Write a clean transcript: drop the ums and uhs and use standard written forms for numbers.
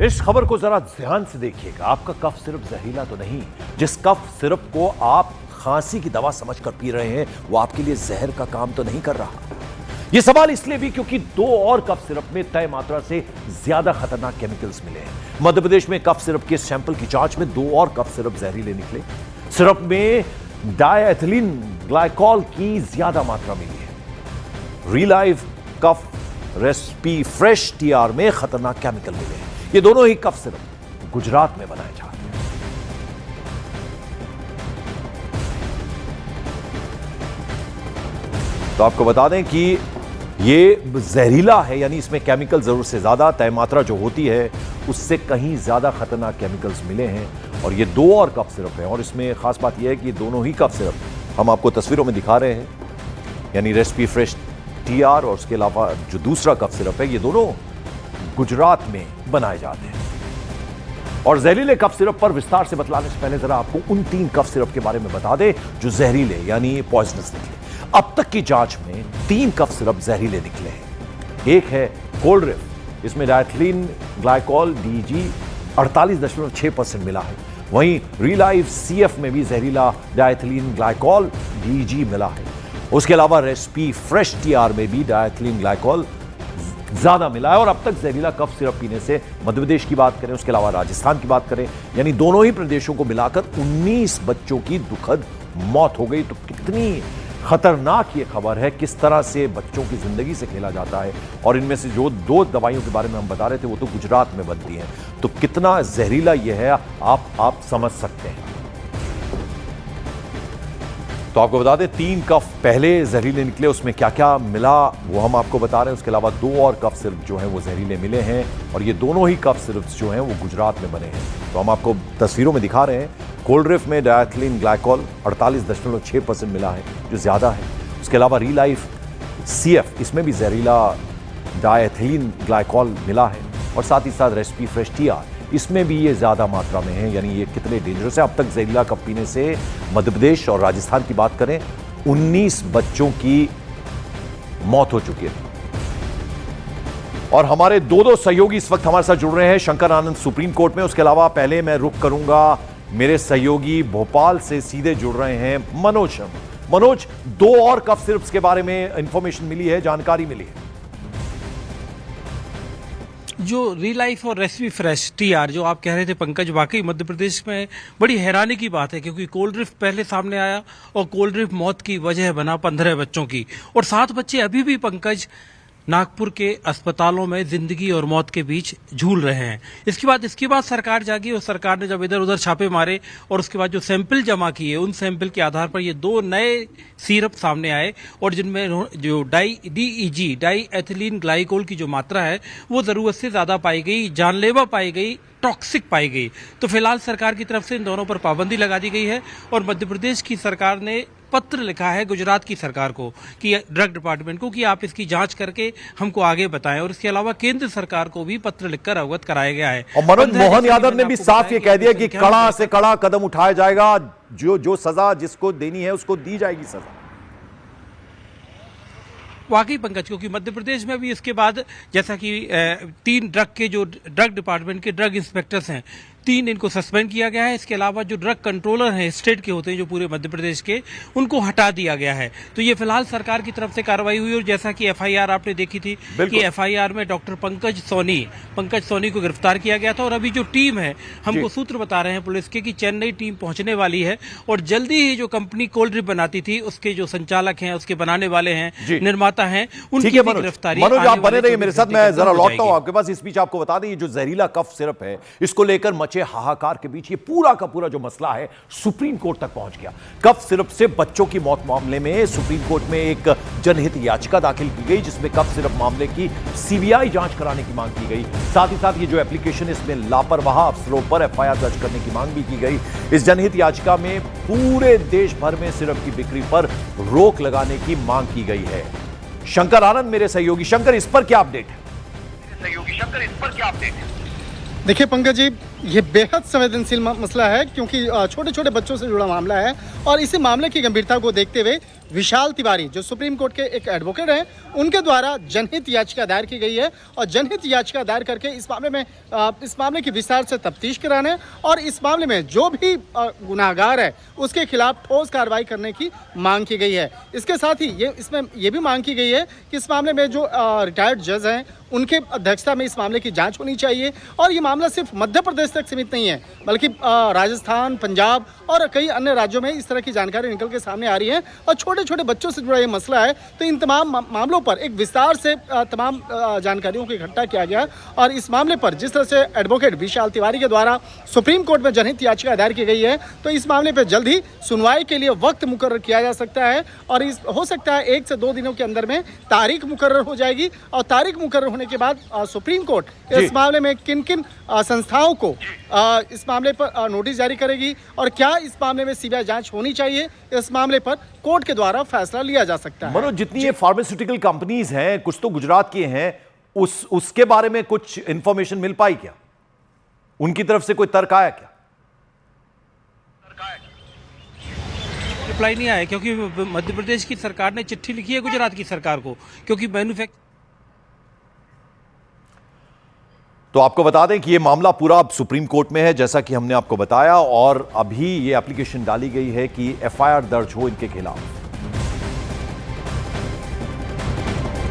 इस खबर को जरा ध्यान से देखिएगा। आपका कफ सिरप जहरीला तो नहीं। जिस कफ सिरप को आप खांसी की दवा समझकर पी रहे हैं वो आपके लिए जहर का काम तो नहीं कर रहा। यह सवाल इसलिए भी क्योंकि 2 और कफ सिरप में तय मात्रा से ज्यादा खतरनाक केमिकल्स मिले हैं। मध्य प्रदेश में कफ सिरप के सैंपल की जांच में 2 और कफ सिरप जहरीले निकले। सिरप में डायएथिलीन ग्लाइकॉल की ज्यादा मात्रा मिली है। रिलाइव कफ रेसिपी फ्रेश टीआर में खतरनाक केमिकल मिले हैं। ये दोनों ही कफ सिरप गुजरात में बनाए जा रहे हैं। तो आपको बता दें कि ये जहरीला है, यानी इसमें केमिकल जरूर से ज्यादा, तय मात्रा जो होती है उससे कहीं ज्यादा खतरनाक केमिकल्स मिले हैं। और ये 2 और कफ सिरप हैं। और इसमें खास बात यह है कि दोनों ही कफ सिरप हम आपको तस्वीरों में दिखा रहे हैं, यानी रेसिपी फ्रेश टीआर और उसके अलावा जो दूसरा कफ सिरप है, ये दोनों गुजरात में बनाए जाते हैं। और जहरीले कफ सिरप पर विस्तार से बतलाने से पहले जरा आपको उन 3 कफ सिरप के बारे में बता दें जो जहरीले यानी पॉइजनस निकले। अब तक की जांच में 3 कफ सिरप जहरीले निकले हैं। एक है कोल्ड्रिफ, इसमें डायएथिलीन ग्लाइकॉल DEG 48.6% मिला है। वहीं रिलाइव CF में भी जहरीला डायएथिलीन ग्लाइकॉल DEG मिला है। उसके अलावा रेसिपी फ्रेश टीआर में भी डायएथिलीन ग्लाइकॉल ज्यादा मिला है। और अब तक जहरीला कफ सिरप पीने से मध्य प्रदेश की बात करें, उसके अलावा राजस्थान की बात करें, यानी दोनों ही प्रदेशों को मिलाकर 19 बच्चों की दुखद मौत हो गई। तो कितनी खतरनाक ये खबर है, किस तरह से बच्चों की जिंदगी से खेला जाता है। और इनमें से जो 2 दवाइयों के बारे में हम बता रहे थे वो तो गुजरात में बनती हैं। तो कितना जहरीला ये है आप समझ सकते हैं। तो आपको बता दें 3 कफ पहले जहरीले निकले, उसमें क्या क्या मिला वो हम आपको बता रहे हैं। उसके अलावा 2 और कफ सिरप जो हैं वो जहरीले मिले हैं। और ये दोनों ही कफ सिरप्स जो हैं वो गुजरात में बने हैं। तो हम आपको तस्वीरों में दिखा रहे हैं। कोल्ड्रिफ में डायएथिलीन ग्लाइकॉल 48.6% मिला है, जो ज्यादा है। उसके अलावा रिलाइफ CF, इसमें भी जहरीला डायएथिलीन ग्लाइकॉल मिला है। और साथ ही साथ रेसिपी फ्रेश टीआर, इसमें भी ये ज्यादा मात्रा में है। यानी ये कितने डेंजरस है। अब तक जहरीला कफ पीने से मध्य प्रदेश और राजस्थान की बात करें 19 बच्चों की मौत हो चुकी है। और हमारे 2 सहयोगी इस वक्त हमारे साथ जुड़ रहे हैं। शंकर आनंद सुप्रीम कोर्ट में, उसके अलावा पहले मैं रुख करूंगा मेरे सहयोगी भोपाल से सीधे जुड़ रहे हैं मनोज शर्मा। मनोज, 2 और कफ सिरप्स के बारे में इंफॉर्मेशन मिली है, जानकारी मिली है। जो रिलाइफ और रेसिपी फ्रेश टीआर जो आप कह रहे थे पंकज, वाकई मध्य प्रदेश में बड़ी हैरानी की बात है, क्योंकि कोल्ड्रिफ पहले सामने आया और कोल्ड्रिफ मौत की वजह बना 15 बच्चों की। और 7 बच्चे अभी भी पंकज नागपुर के अस्पतालों में जिंदगी और मौत के बीच झूल रहे हैं। इसके बाद सरकार जागी और सरकार ने जब इधर उधर छापे मारे और उसके बाद जो सैंपल जमा किए, उन सैंपल के आधार पर ये 2 नए सिरप सामने आए और जिनमें जो DEG डायएथिलीन ग्लाइकोल की जो मात्रा है वो जरूरत से ज्यादा पाई गई, जानलेवा पाई गई, टॉक्सिक पाई गई। तो फिलहाल सरकार की तरफ से इन दोनों पर पाबंदी लगा दी गई है। और मध्य प्रदेश की सरकार ने पत्र लिखा है गुजरात की सरकार को, कि ड्रग डिपार्टमेंट को, कि आप इसकी जांच करके हमको आगे बताएं। और इसके अलावा केंद्र सरकार को भी पत्र लिखकर अवगत कराया गया है। और मनोज मोहन यादव ने भी साफ ये कह दिया कि कड़ा से कड़ा कदम उठाया जाएगा, जो सजा जिसको देनी है उसको दी जाएगी सजा। वाकई पंकज, क्योंकि मध्य प्रदेश में भी इसके बाद जैसा कि 3 ड्रग डिपार्टमेंट के ड्रग इंस्पेक्टर्स हैं, 3 इनको सस्पेंड किया गया है। इसके अलावा जो ड्रग कंट्रोलर हैं स्टेट के होते हैं जो पूरे मध्य प्रदेश के, उनको हटा दिया गया है। तो ये फिलहाल सरकार की तरफ से कार्रवाई हुई। और जैसा कि FIR आपने देखी थी कि FIR में डॉक्टर पंकज सोनी को गिरफ्तार किया गया था। और अभी जो टीम है, हमको सूत्र बता रहे हैं पुलिस के कि चेन्नई टीम पहुंचने वाली है और जल्दी ही जो कंपनी कोल्ड्रिफ बनाती थी उसके जो संचालक हैं, उसके बनाने वाले हैं, निर्माता हैं, उनकी गिरफ्तारी। मनोज आप बने रहिए मेरे साथ, मैं जरा लौटता हूं आपके पास। इस बीच आपको बता दें ये जो जहरीला कफ सिरप है, इसको लेकर मचे हाहाकार के बीच ये पूरा का पूरा जो मसला है सुप्रीम कोर्ट तक पहुंच गया। कफ सिरप से बच्चों की मौत मामले में सुप्रीम कोर्ट में एक जनहित याचिका दाखिल की गई, जिसमें कफ सिरप मामले की CBI जांच कराने की मांग की गई। साथ ही साथ ये जो एप्लीकेशन, इसमें लापरवाह अफसरों पर FIR दर्ज करने की मांग भी की गई। इस जनहित याचिका में पूरे देश भर में सिरप की बिक्री पर रोक लगाने की मांग की गई है। शंकर आनंद मेरे सहयोगी, शंकर इस पर क्या अपडेट है? देखिए पंकज जी, ये बेहद संवेदनशील मसला है, क्योंकि छोटे छोटे बच्चों से जुड़ा मामला है। और इसी मामले की गंभीरता को देखते हुए विशाल तिवारी, जो सुप्रीम कोर्ट के एक एडवोकेट हैं, उनके द्वारा जनहित याचिका दायर की गई है। और जनहित याचिका दायर करके इस मामले की विस्तार से तफ्तीश कराने और इस मामले में जो भी गुनाहगार है उसके खिलाफ ठोस कार्रवाई करने की मांग की गई है। इसके साथ ही इसमें ये भी मांग की गई है कि इस मामले में जो रिटायर्ड जज हैं उनके अध्यक्षता में इस मामले की जांच होनी चाहिए। और ये मामला सिर्फ मध्य प्रदेश तक सीमित नहीं है, बल्कि राजस्थान, पंजाब और कई अन्य राज्यों में इस तरह की जानकारी निकल के सामने आ रही है। और छोटे छोटे बच्चों से जुड़ा ये मसला है, तो इन तमाम मामलों पर एक विस्तार से तमाम जानकारियों को इकट्ठा किया गया। और इस मामले पर जिस तरह से एडवोकेट विशाल तिवारी के द्वारा सुप्रीम कोर्ट में जनहित याचिका दायर की गई है, तो इस मामले पर जल्द ही सुनवाई के लिए वक्त मुकर्रर किया जा सकता है। और हो सकता है 1 से 2 दिनों के अंदर में तारीख मुकर्रर हो जाएगी। और तारीख मुकर्रर होने के बाद सुप्रीम कोर्ट इस मामले में किन किन संस्थाओं को इस मामले पर नोटिस जारी करेगी और क्या इस मामले में सीबीआई जांच होनी चाहिए, इस मामले पर कोर्ट के द्वारा फैसला लिया जा सकता है। मनोज, जितनी ये फार्मास्यूटिकल कंपनीज हैं, कुछ तो गुजरात की हैं, उसके बारे में कुछ इंफॉर्मेशन मिल पाई क्या? उनकी तरफ से कोई तर्क आया क्या? रिप्लाई नहीं आया, क्योंकि मध्य प्रदेश की सरकार ने चिट्ठी लिखी है गुजरात की सरकार को, क्योंकि तो आपको बता दें कि ये मामला पूरा अब सुप्रीम कोर्ट में है, जैसा कि हमने आपको बताया, और अभी ये एप्लीकेशन डाली गई है कि एफआईआर दर्ज हो इनके खिलाफ।